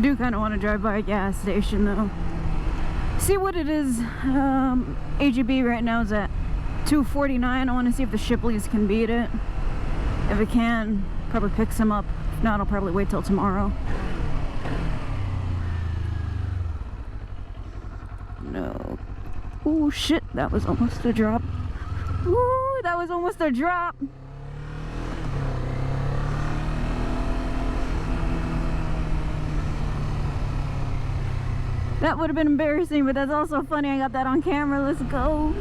do kind of want to drive by a gas station though. See what it is. AGB right now is at $2.49. I want to see if the Shipleys can beat it. If it can, probably pick some up. If not, I'll probably wait till tomorrow. No. Oh shit, that was almost a drop. Ooh, that was almost a drop. That would have been embarrassing, but that's also funny. I got that on camera. Let's go.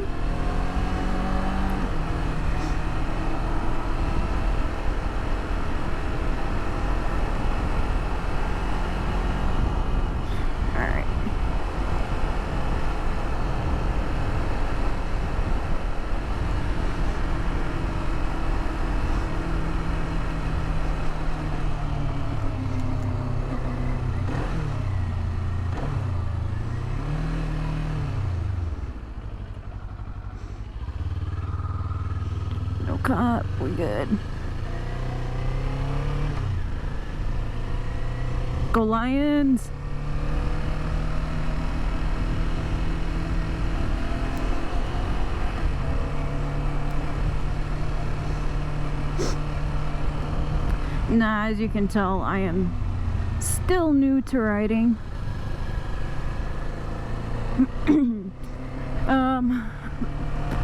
Cop, we good. Go Lions! Nah, as you can tell, I am still new to riding.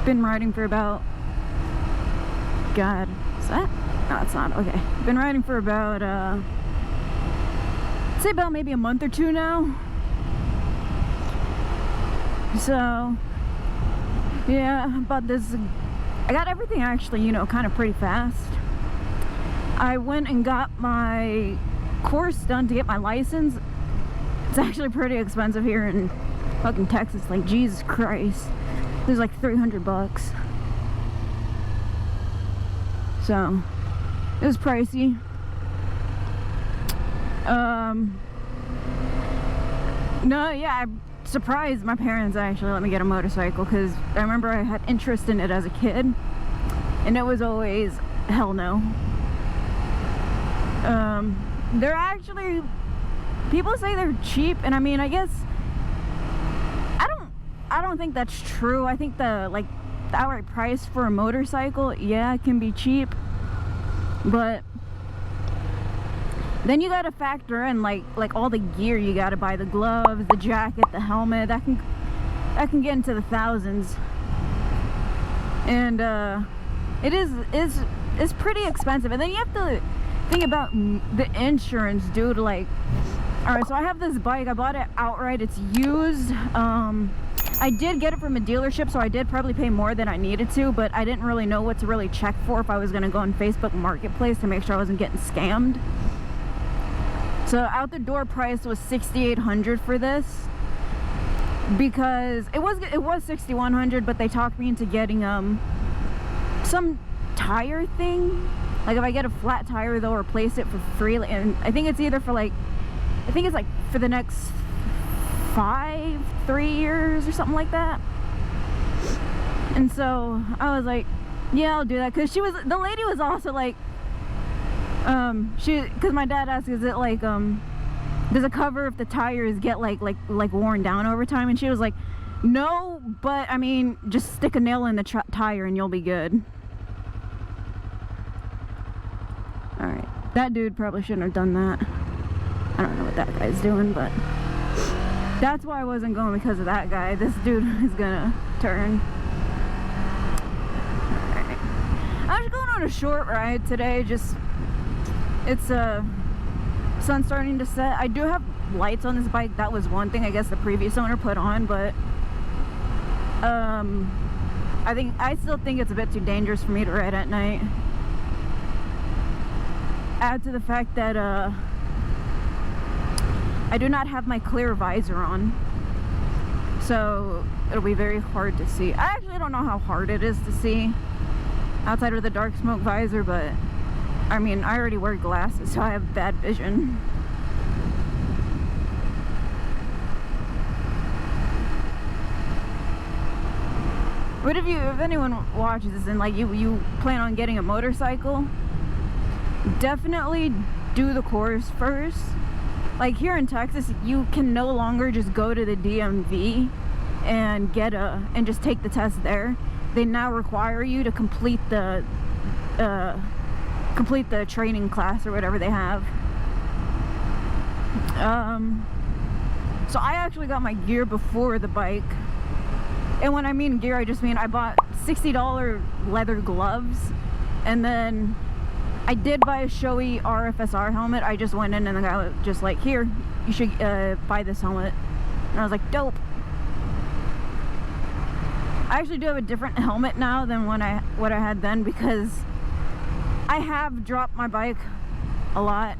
Been riding for about, God, is that? No, it's not. Okay. Been riding for about, I'd say about maybe a month or two now. So, yeah, about this, I got everything actually, you know, kind of pretty fast. I went and got my course done to get my license. It's actually pretty expensive here in fucking Texas. Like, Jesus Christ. It was like $300. So, it was pricey. No, yeah, I'm surprised my parents actually let me get a motorcycle, because I remember I had interest in it as a kid, and it was always, hell no. They're actually, people say they're cheap, and I mean, I guess, I don't think that's true. I think the outright price for a motorcycle, yeah, it can be cheap, but then you gotta factor in like all the gear you gotta buy, the gloves, the jacket, the helmet, that can get into the thousands. And it's pretty expensive. And then you have to think about the insurance, dude. Like, alright, so I have this bike, I bought it outright, it's used. I did get it from a dealership, so I did probably pay more than I needed to, but I didn't really know what to really check for if I was gonna go on Facebook Marketplace to make sure I wasn't getting scammed. So out the door price was $6,800 for this, because it was $6,100, but they talked me into getting some tire thing. Like, if I get a flat tire, they'll replace it for free, and I think it's either for like, I think it's like for the next 3 years or something like that. And so I was like, yeah, I'll do that, because the lady was also like, because my dad asked, is it like, does it cover if the tires get like worn down over time? And she was like, no, but I mean, just stick a nail in the tire and you'll be good. Alright, that dude probably shouldn't have done that. I don't know what that guy's doing, but that's why I wasn't going, because of that guy. This dude is gonna turn. Alright, I was going on a short ride today. Just, it's sun starting to set. I do have lights on this bike. That was one thing I guess the previous owner put on, but I still think it's a bit too dangerous for me to ride at night. Add to the fact that I do not have my clear visor on, so it'll be very hard to see. I actually don't know how hard it is to see outside of the dark smoke visor, but I mean, I already wear glasses, so I have bad vision. But if anyone watches this and like you plan on getting a motorcycle, definitely do the course first. like here in Texas, you can no longer just go to the DMV and and just take the test there. They now require you to complete the training class or whatever they have. So I actually got my gear before the bike. And when I mean gear, I just mean I bought $60 leather gloves, and then I did buy a showy RFSR helmet. I just went in and the guy was just like, here, you should buy this helmet. And I was like, dope. I actually do have a different helmet now than what I had then, because I have dropped my bike a lot.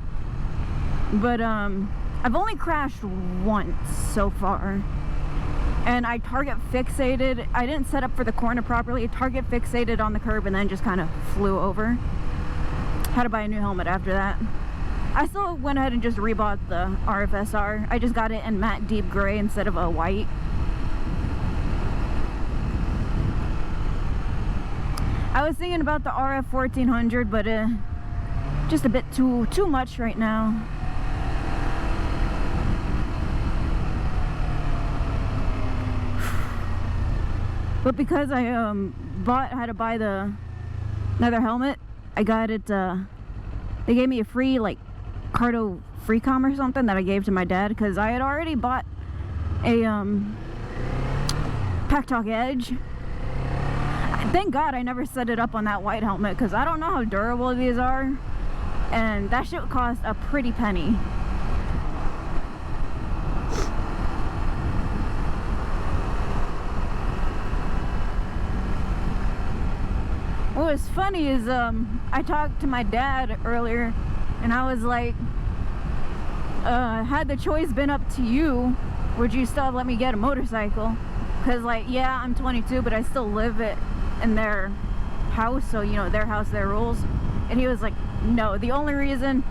But I've only crashed once so far. And I target fixated. I didn't set up for the corner properly. I target fixated on the curb and then just kind of flew over. Had to buy a new helmet after that. I still went ahead and just rebought the RFSR. I just got it in matte deep gray instead of a white. I was thinking about the RF 1400, but just a bit too much right now. But because I had to buy another helmet, I got it, they gave me a free, like, Cardo Freecom or something that I gave to my dad, because I had already bought a, Pack Talk Edge. Thank God I never set it up on that white helmet, because I don't know how durable these are, and that shit cost a pretty penny. What was funny is I talked to my dad earlier, and I was like, had the choice been up to you, would you still have let me get a motorcycle? Because, like, yeah, I'm 22, but I still live in their house, so, you know, their house, their rules. And he was like, no, the only reason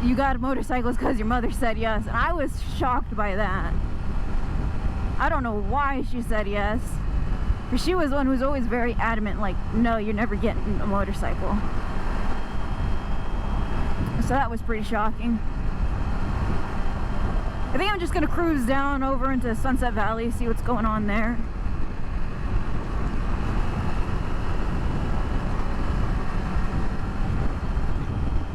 you got a motorcycle is because your mother said yes. And I was shocked by that. I don't know why she said yes. But she was the one who's always very adamant, like, no, you're never getting a motorcycle. So that was pretty shocking. I think I'm just gonna cruise down over into Sunset Valley, see what's going on there.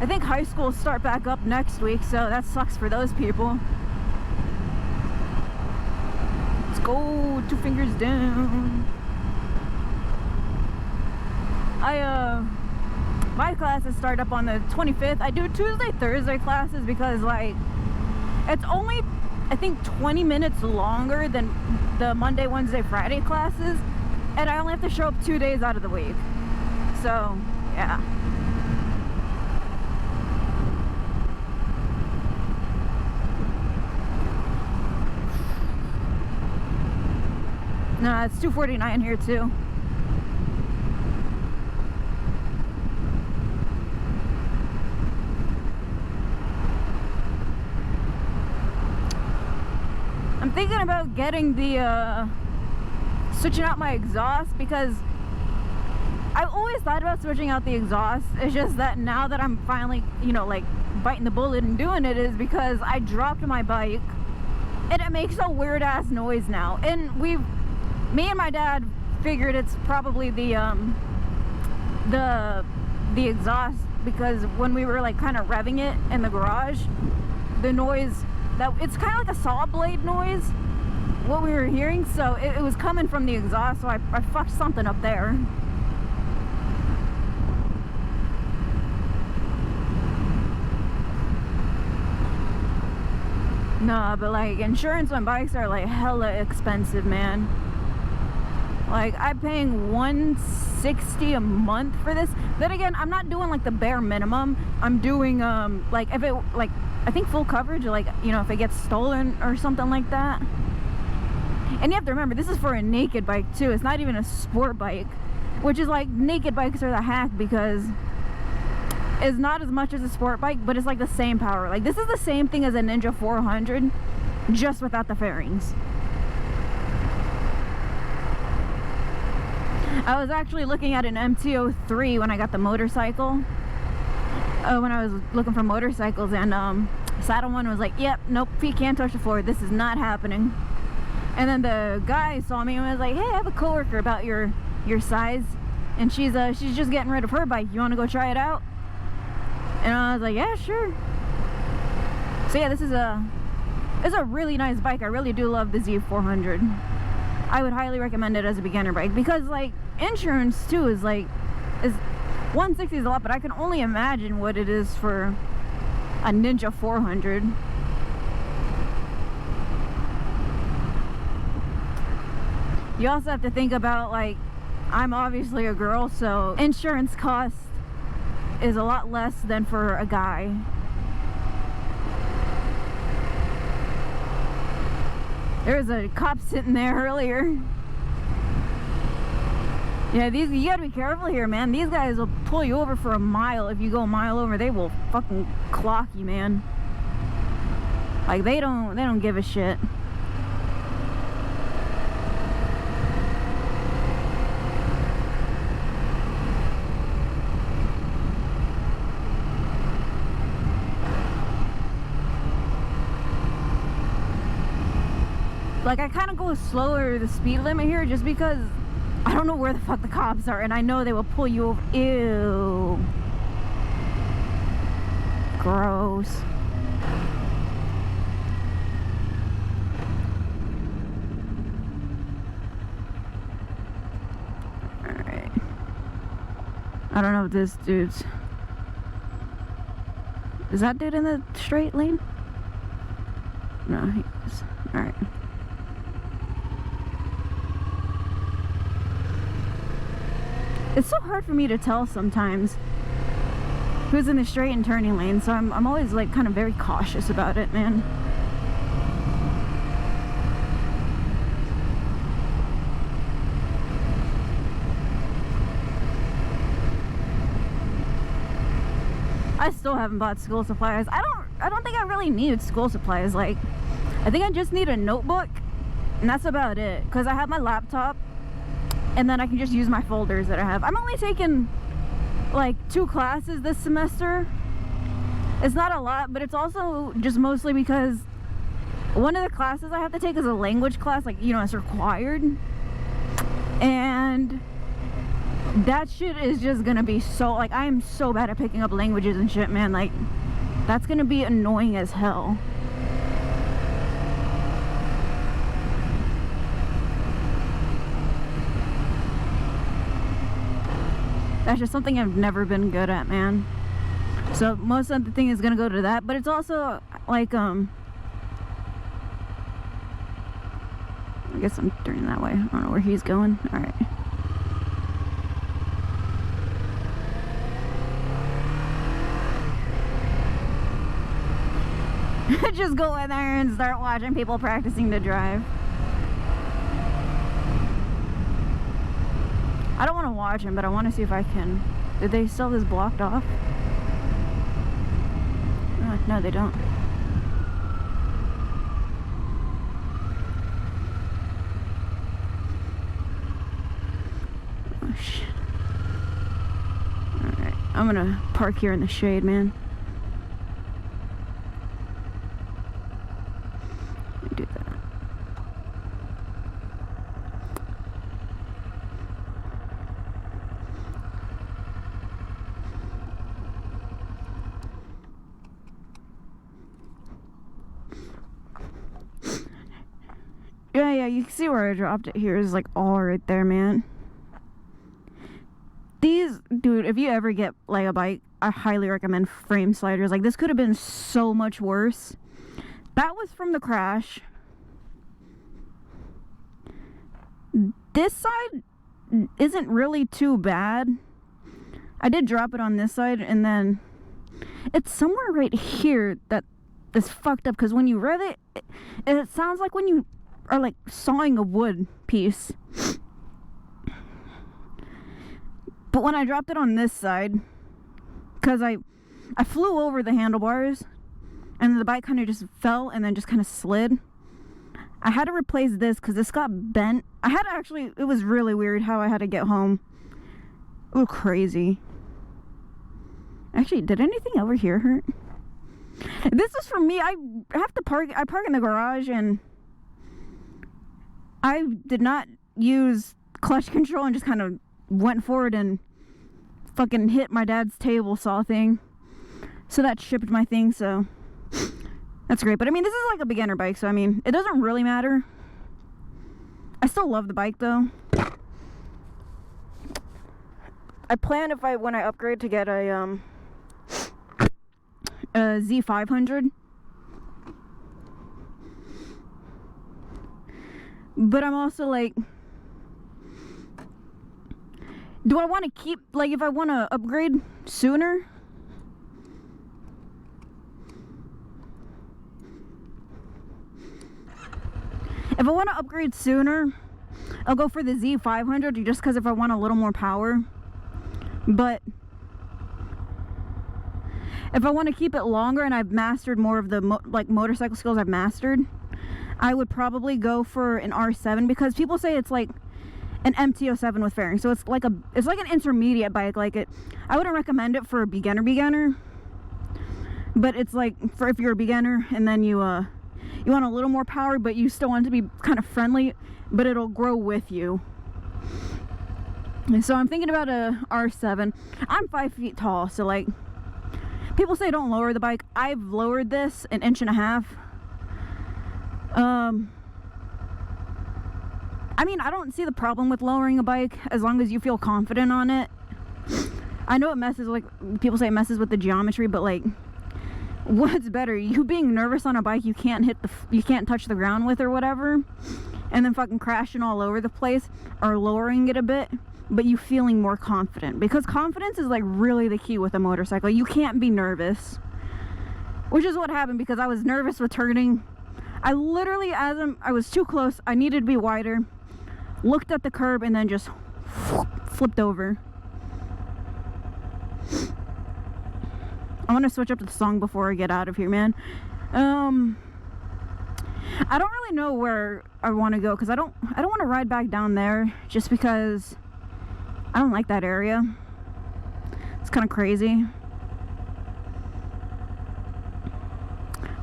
I think high schools start back up next week, so that sucks for those people. Let's go, 2 fingers down. My classes start up on the 25th. I do Tuesday, Thursday classes because, like, it's only, I think, 20 minutes longer than the Monday, Wednesday, Friday classes, and I only have to show up 2 days out of the week. So, yeah. No, it's 2:49 here too. I'm thinking about getting the switching out my exhaust, because I've always thought about switching out the exhaust. It's just that now that I'm finally, you know, like, biting the bullet and doing it, is because I dropped my bike and it makes a weird ass noise now. And me and my dad figured it's probably the exhaust, because when we were, like, kind of revving it in the garage, the noise, that it's kind of like a saw blade noise, what we were hearing, so it was coming from the exhaust, so I fucked something up there. Nah, but, like, insurance on bikes are, like, hella expensive, man. Like, I'm paying $160 a month for this. Then again, I'm not doing, like, the bare minimum. I'm doing, like, if it, like, I think full coverage, like, you know, if it gets stolen or something like that. And you have to remember, this is for a naked bike, too. It's not even a sport bike, which is, like, naked bikes are the hack, because it's not as much as a sport bike, but it's, like, the same power. Like, this is the same thing as a Ninja 400, just without the fairings. I was actually looking at an MT-03 when I got the motorcycle, when I was looking for motorcycles, and Saddle one was like, yep, nope, feet can't touch the floor. This is not happening. And then the guy saw me and was like, hey, I have a coworker about your size, and she's just getting rid of her bike. You want to go try it out? And I was like, yeah, sure. So yeah, it's a really nice bike. I really do love the Z400. I would highly recommend it as a beginner bike because like insurance too is 160 is a lot, but I can only imagine what it is for a Ninja 400. You also have to think about, like, I'm obviously a girl, so insurance cost is a lot less than for a guy. There was a cop sitting there earlier. Yeah, you gotta be careful here, man. These guys will pull you over for a mile. If you go a mile over, they will fucking clock you, man. Like, they don't give a shit. Like, I kind of go slower the speed limit here just because I don't know where the fuck the cops are, and I know they will pull you over. Ew. Gross. Alright. I don't know if this dude's... Is that dude in the straight lane? No, he is. Alright. It's so hard for me to tell sometimes who's in the straight and turning lane, so I'm always like kind of very cautious about it, man. I still haven't bought school supplies. I don't think I really need school supplies. Like, I think I just need a notebook, and that's about it, because I have my laptop. And then I can just use my folders that I have. I'm only taking like 2 classes this semester. It's not a lot, but it's also just mostly because one of the classes I have to take is a language class, like, you know, it's required. And that shit is just gonna be so, like, I am so bad at picking up languages and shit, man. Like, that's gonna be annoying as hell. That's just something I've never been good at, man. So most of the thing is gonna go to that, but it's also like I guess I'm turning that way. I don't know where he's going. All right. Just go in there and start watching people practicing to drive. I don't want to watch him, but I want to see if I can. Did they sell this blocked off? No, they don't. Oh, shit. Alright, I'm gonna park here in the shade, man. Do that. Yeah, you can see where I dropped it here is like all right there, man. These, dude, if you ever get like a bike, I highly recommend frame sliders. Like, this could have been so much worse. That was from the crash. This side isn't really too bad. I did drop it on this side, and then it's somewhere right here that is fucked up, because when you rev it, it sounds like when you are like sawing a wood piece. But when I dropped it on this side, because I flew over the handlebars and the bike kind of just fell and then just kind of slid. I had to replace this because this got bent. I had to actually, it was really weird how I had to get home. It was crazy. Actually, did anything over here hurt? This is for me. I have to park. I park in the garage, and I did not use clutch control and just kind of went forward and fucking hit my dad's table saw thing. So that shipped my thing, so that's great. But I mean, this is like a beginner bike, so I mean, it doesn't really matter. I still love the bike though. I plan when I upgrade to get a Z400. But I'm also like, do I want to keep, like, if I want to upgrade sooner? If I want to upgrade sooner, I'll go for the Z400 just because if I want a little more power. But if I want to keep it longer and I've mastered more of the motorcycle skills I've mastered, I would probably go for an R7 because people say it's like an MT-07 with fairings. So it's like an intermediate bike. I wouldn't recommend it for a beginner, but it's like for if you're a beginner and then you want a little more power, but you still want it to be kind of friendly, but it'll grow with you. And so I'm thinking about a R7. I'm 5 feet tall, so like, people say don't lower the bike. I've lowered this 1.5 inches. I mean, I don't see the problem with lowering a bike as long as you feel confident on it. I know it messes, like, people say it messes with the geometry, but like, what's better? You being nervous on a bike you can't touch the ground with or whatever, and then fucking crashing all over the place, or lowering it a bit, but you feeling more confident? Because confidence is like really the key with a motorcycle. You can't be nervous, which is what happened because I was nervous with turning. I literally, I was too close, I needed to be wider, looked at the curb, and then just flipped over. I want to switch up to the song before I get out of here, man. I don't really know where I want to go because I don't want to ride back down there just because I don't like that area. It's kind of crazy.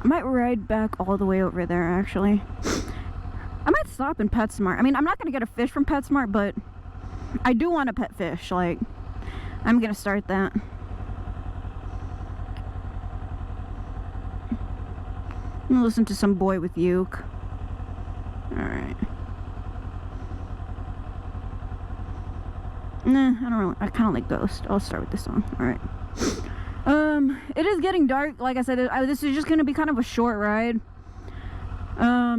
I might ride back all the way over there, actually. I might stop in PetSmart. I mean, I'm not going to get a fish from PetSmart, but I do want a pet fish. Like, I'm going to start that. I'm going to listen to some Boy with Uke. Alright. Nah, I don't really. I kind of like Ghost. I'll start with this song. Alright. It is getting dark. Like I said, this is just going to be kind of a short ride. Yeah,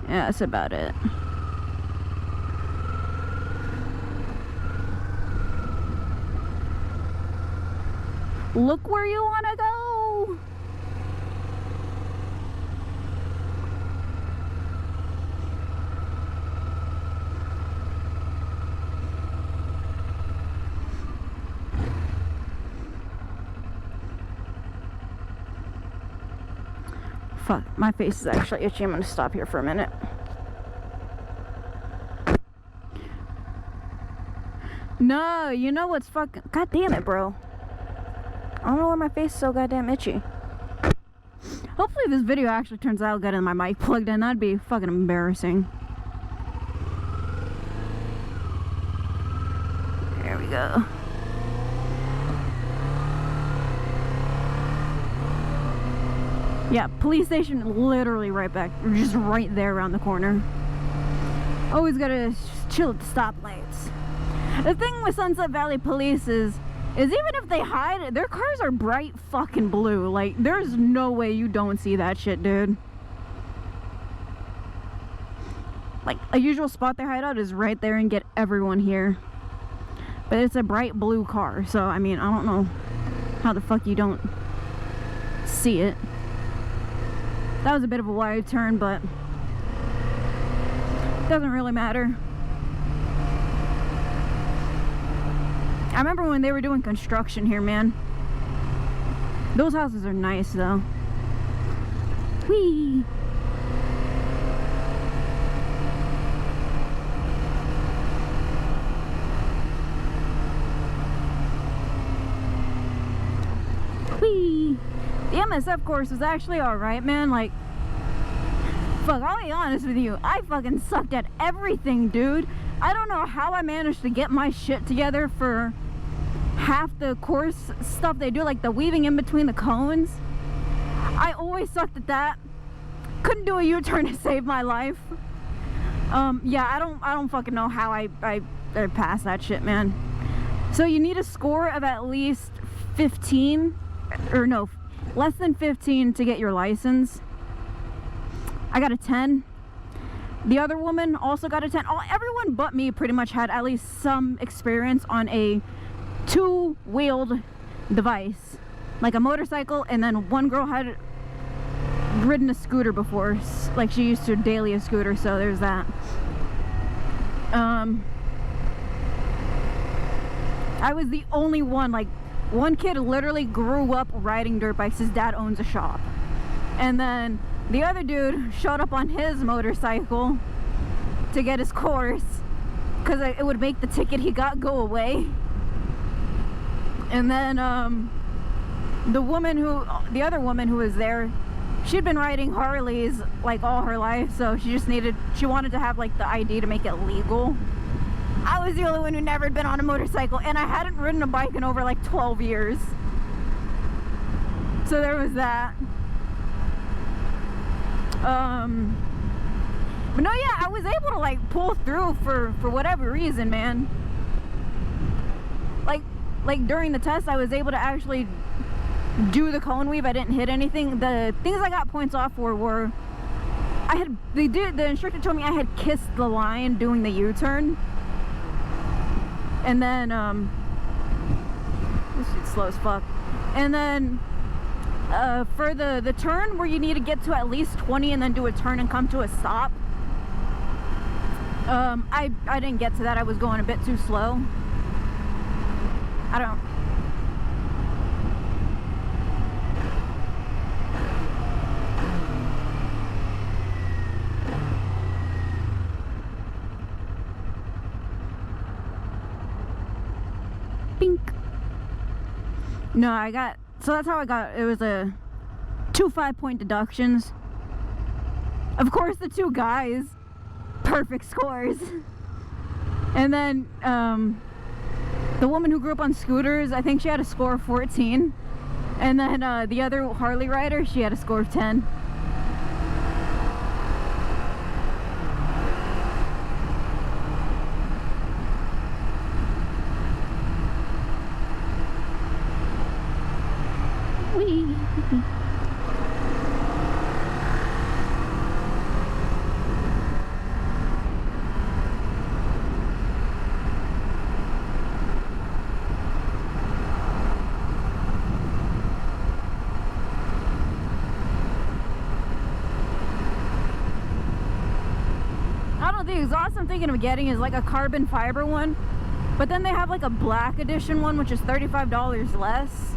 that's about it. Look where you want to go. Fuck, my face is actually itchy. I'm gonna stop here for a minute. No, you know what's fucking... God damn it, bro. I don't know why my face is so goddamn itchy. Hopefully this video actually turns out good and my mic plugged in. That'd be fucking embarrassing. There we go. Yeah, police station literally right back, just right there around the corner. Always gotta chill at the stoplights. The thing with Sunset Valley Police is even if they hide it, their cars are bright fucking blue. Like, there's no way you don't see that shit, dude. Like, a usual spot they hide out is right there and get everyone here. But it's a bright blue car, so, I mean, I don't know how the fuck you don't see it. That was a bit of a wide turn, but it doesn't really matter. I remember when they were doing construction here, man. Those houses are nice, though. Whee! Whee! MSF course was actually alright, man. Like, fuck, I'll be honest with you. I fucking sucked at everything, dude. I don't know how I managed to get my shit together for half the course stuff they do, like the weaving in between the cones. I always sucked at that. Couldn't do a U-turn to save my life. Yeah, I don't fucking know how I passed that shit, man. So you need a score of at least 15, or no, less than 15 to get your license. I got a 10. The other woman also got a 10. Everyone but me pretty much had at least some experience on a two-wheeled device, like a motorcycle, and then one girl had ridden a scooter before, like she used to daily a scooter, so there's that. I was the only one. Like, one kid literally grew up riding dirt bikes. His dad owns a shop, and then the other dude showed up on his motorcycle to get his course because it would make the ticket he got go away. And then the other woman who was there, she'd been riding Harleys like all her life, so she wanted to have like the ID to make it legal. I was the only one who never had been on a motorcycle, and I hadn't ridden a bike in over like 12 years. So there was that. But no, yeah, I was able to like pull through for whatever reason, man. Like during the test, I was able to actually do the cone weave. I didn't hit anything. The things I got points off for were the instructor told me I had kissed the line doing the U-turn. And then this shit's slow as fuck. And then for the turn where you need to get to at least 20 and then do a turn and come to a stop, I didn't get to that. I was going a bit too slow. I don't. Bink. No, I got, so that's how I got, it was a 2 5-point deductions. Of course, the two guys, perfect scores. And then, the woman who grew up on scooters, I think she had a score of 14. And then the other Harley rider, she had a score of 10. Whee! The exhaust I'm thinking of getting is like a carbon fiber one, but then they have like a black edition one which is $35 less,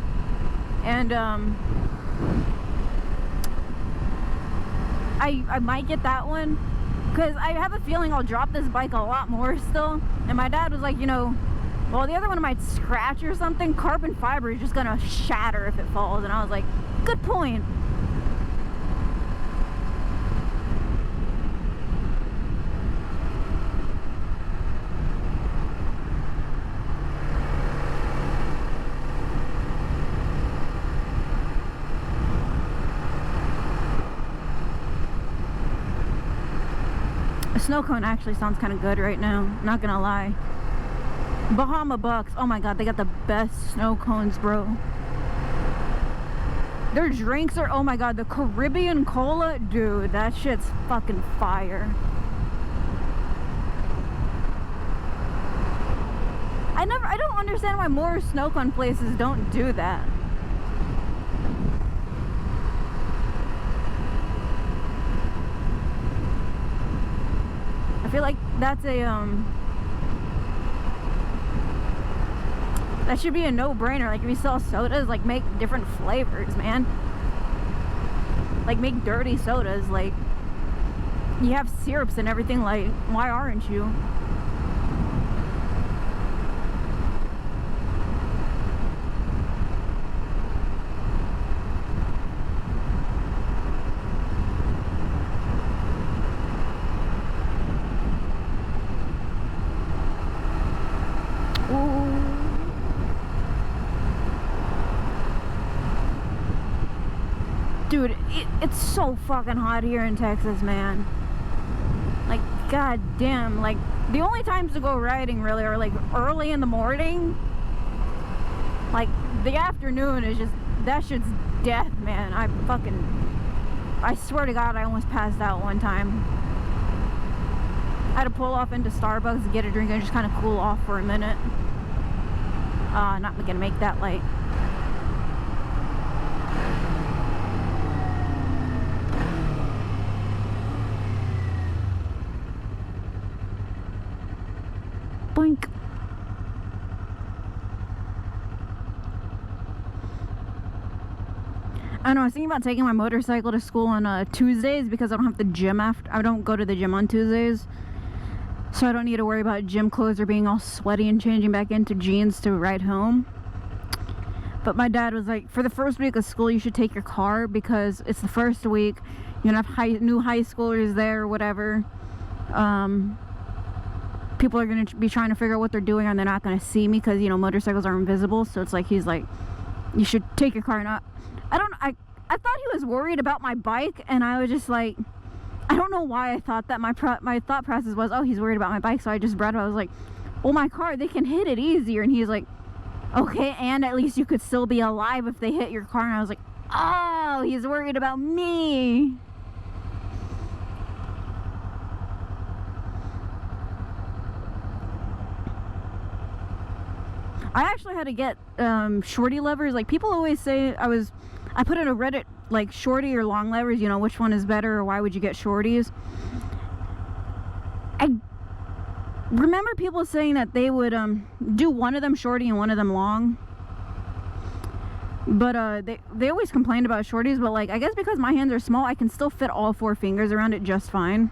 and I might get that one because I have a feeling I'll drop this bike a lot more still. And my dad was like, you know, well, the other one might scratch or something. Carbon fiber is just gonna shatter if it falls. And I was like, good point. A snow cone actually sounds kind of good right now, not gonna lie. Bahama Bucks, oh my god, they got the best snow cones, bro. Their drinks are, oh my god, the Caribbean Cola, dude, that shit's fucking fire. I don't understand why more snow cone places don't do that. I feel like that's a that should be a no-brainer. Like, if you sell sodas, like, make different flavors, man. Like, make dirty sodas. Like, you have syrups and everything. Like, why aren't you? it's so fucking hot here in Texas, man. Like, god damn. Like, the only times to go riding really are like early in the morning. Like, the afternoon is just, that shit's death, man. I swear to God, I almost passed out one time. I had to pull off into Starbucks and get a drink and just kind of cool off for a minute. Not gonna make that light. Boink. I know, I was thinking about taking my motorcycle to school on Tuesdays because I don't have the gym after. I don't go to the gym on Tuesdays. So I don't need to worry about gym clothes or being all sweaty and changing back into jeans to ride home. But my dad was like, for the first week of school, you should take your car because it's the first week. You're gonna have new high schoolers there or whatever. People are gonna be trying to figure out what they're doing and they're not gonna see me because, you know, motorcycles are invisible. So it's like, he's like, you should take your car. And I thought he was worried about my bike, and I was just like, I don't know why I thought that. My thought process was, oh, he's worried about my bike, so I just brought it. I was like, well, my car, they can hit it easier. And he's like, okay, and at least you could still be alive if they hit your car. And I was like, oh, he's worried about me. I actually had to get shorty levers. Like, people always say I put in a Reddit, like, shorty or long levers, you know, which one is better or why would you get shorties? I remember people saying that they would do one of them shorty and one of them long. But they always complained about shorties, but like, I guess because my hands are small, I can still fit all 4 fingers around it just fine.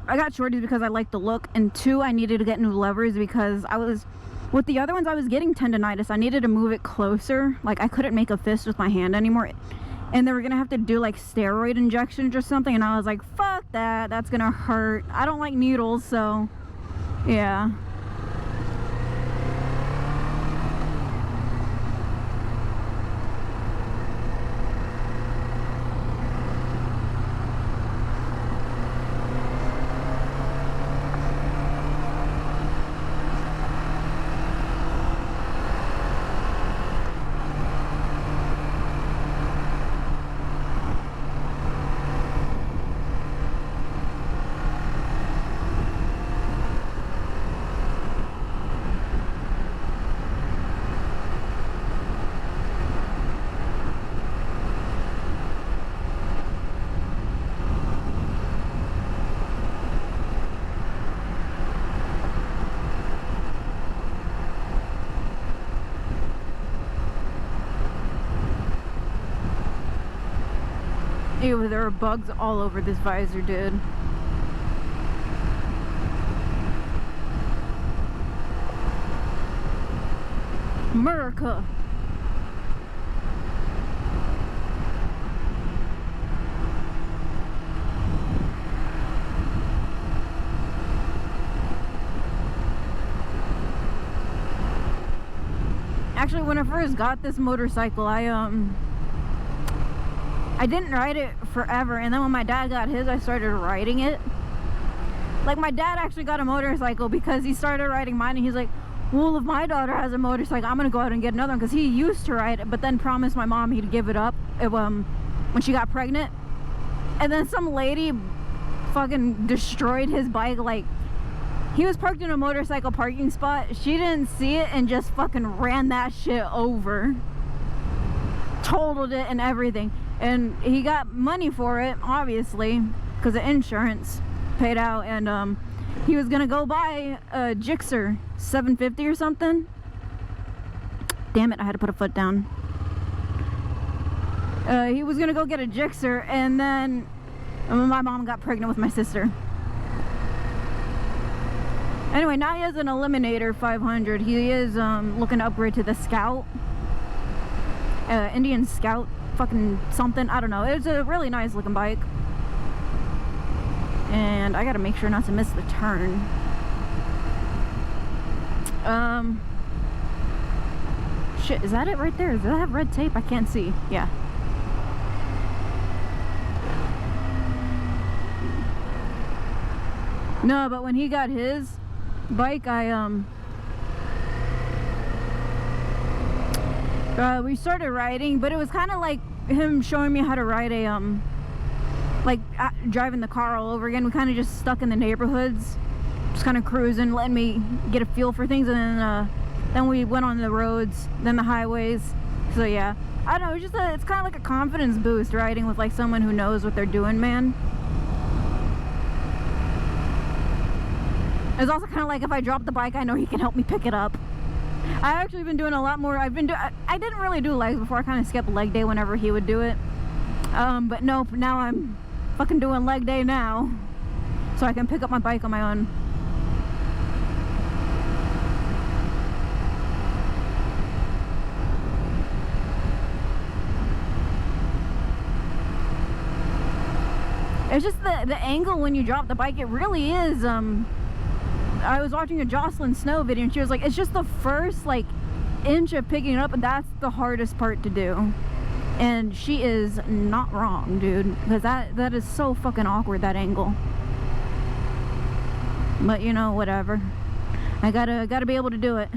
I got shorties because I like the look, and 2, I needed to get new levers because with the other ones, I was getting tendonitis. I needed to move it closer. Like, I couldn't make a fist with my hand anymore. And they were going to have to do, like, steroid injections or something. And I was like, fuck that. That's going to hurt. I don't like needles, so, yeah. Ew, there are bugs all over this visor, dude. America. Actually, when I first got this motorcycle, I didn't ride it forever, and then when my dad got his, I started riding it. Like, my dad actually got a motorcycle because he started riding mine, and he's like, well, if my daughter has a motorcycle, I'm gonna go out and get another one, because he used to ride it, but then promised my mom he'd give it up when she got pregnant. And then some lady fucking destroyed his bike. Like, he was parked in a motorcycle parking spot, she didn't see it and just fucking ran that shit over, totaled it and everything. And he got money for it, obviously, because the insurance paid out. And he was gonna go buy a Gixxer 750 or something. Damn it, I had to put a foot down. He was gonna go get a Gixxer, and then my mom got pregnant with my sister. Anyway, now he has an Eliminator 500. He is looking to upgrade to the Scout, Indian Scout. Fucking something, I don't know. It's a really nice looking bike, and I gotta make sure not to miss the turn. shit, is that it right there? Does that have red tape? I can't see. Yeah. No, but when he got his bike, we started riding, but it was kind of like him showing me how to ride a, driving the car all over again. We kind of just stuck in the neighborhoods, just kind of cruising, letting me get a feel for things, and then we went on the roads, then the highways. So yeah, I don't know, it's just it's kind of like a confidence boost riding with like someone who knows what they're doing, man. It's also kind of like if I drop the bike, I know he can help me pick it up. I actually been doing a lot more. I didn't really do legs before. I kind of skipped leg day whenever he would do it. But nope, now I'm fucking doing leg day now, so I can pick up my bike on my own. It's just the angle when you drop the bike. It really is. I was watching a Jocelyn Snow video, and she was like, it's just the first like inch of picking it up, and that's the hardest part to do. And she is not wrong, dude, because that is so fucking awkward, that angle. But you know, whatever. I gotta be able to do it.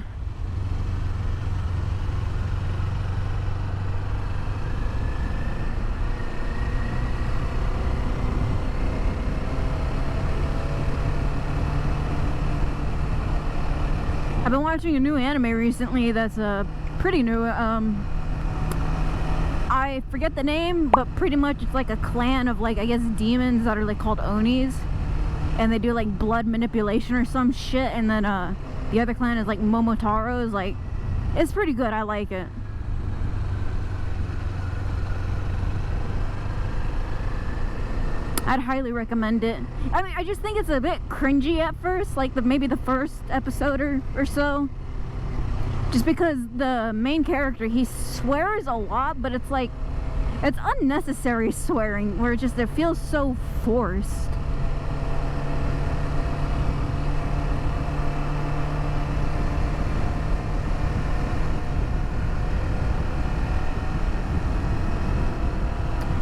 I've been watching a new anime recently that's pretty new. I forget the name, but pretty much it's like a clan of like, I guess, demons that are like called Onis, and they do like blood manipulation or some shit, and then the other clan is like Momotaros. Like, it's pretty good. I like it. I'd highly recommend it. I mean, I just think it's a bit cringy at first, like maybe the first episode or so. Just because the main character, he swears a lot, but it's like, it's unnecessary swearing, where it feels so forced.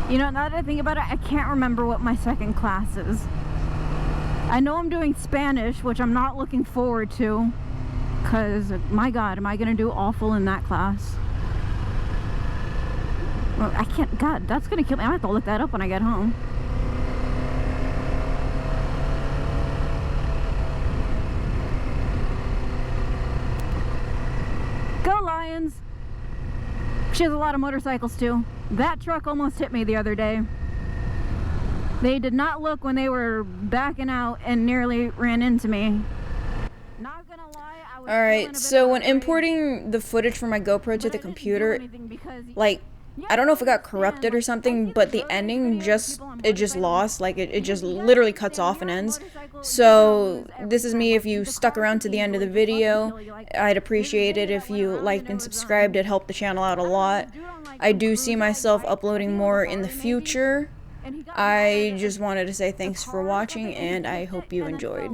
You know, now that I think about it, I can't remember what my second class is. I know I'm doing Spanish, which I'm not looking forward to, because, my God, am I going to do awful in that class? Well, I can't, God, that's going to kill me. I have to look that up when I get home. Go Lions! She has a lot of motorcycles too. That truck almost hit me the other day. They did not look when they were backing out and nearly ran into me. Not gonna lie, I was Alright, so when importing the footage from my GoPro to the computer, like, I don't know if it got corrupted or something, but the ending just lost. Like, it just literally cuts off and ends. So this is me. If you stuck around to the end of the video, I'd appreciate it if you liked and subscribed. It helped the channel out a lot. I do see myself uploading more in the future. I just wanted to say thanks for watching, and I hope you enjoyed.